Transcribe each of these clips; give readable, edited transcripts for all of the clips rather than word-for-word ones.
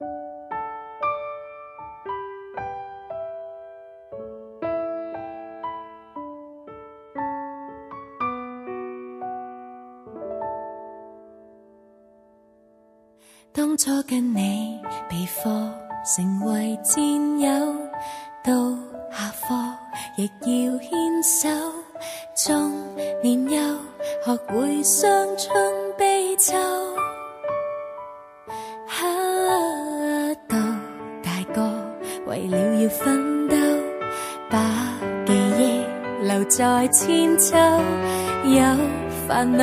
當初跟你備課成為戰友，到下課亦要牽手，中年幼學會傷春悲秋，到大個為了要奮鬥，把記憶留在千秋，有煩惱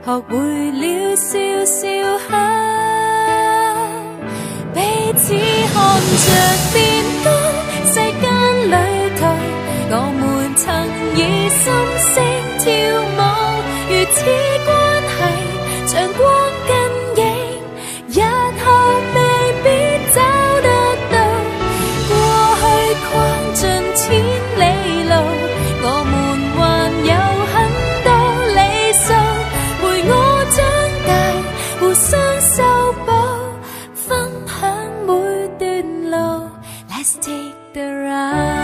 學會了笑笑口，彼此看着變高，世間旅途我們曾以心聲跳舞，如此關係像光跟影，日後未必找得到，過去逛盡千里路，我們還有很多里數，陪我長大，互相修補，分享每段路 Let's take the ride。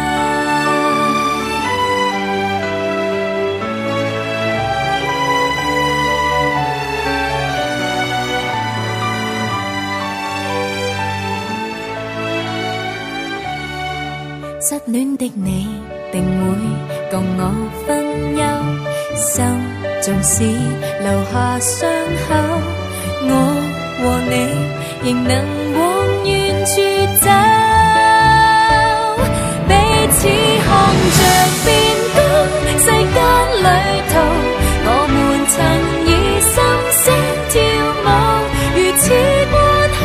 失戀的你定會共我分憂，心縱使留下傷口，我和你仍能往遠處走，彼此看着變高，世間旅途我們曾以心聲跳舞，如此關係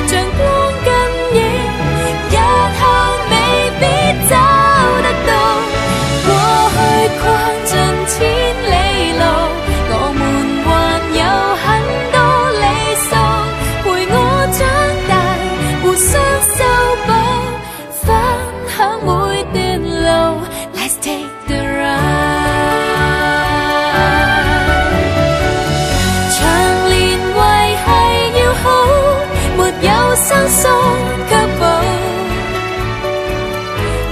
像光跟影，日後未必找得到，過去逛盡千里路，我們還有很多里數，陪我長大，互相修補，分享每段路 Let's take the ride。 長年維繫要好，沒有生疏卻步，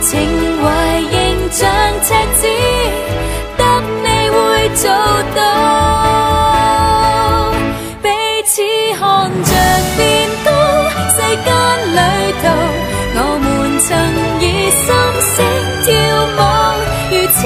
情懷仍像赤子，得你會做到，彼此看着變高，世間旅途我們曾以心聲跳舞，如此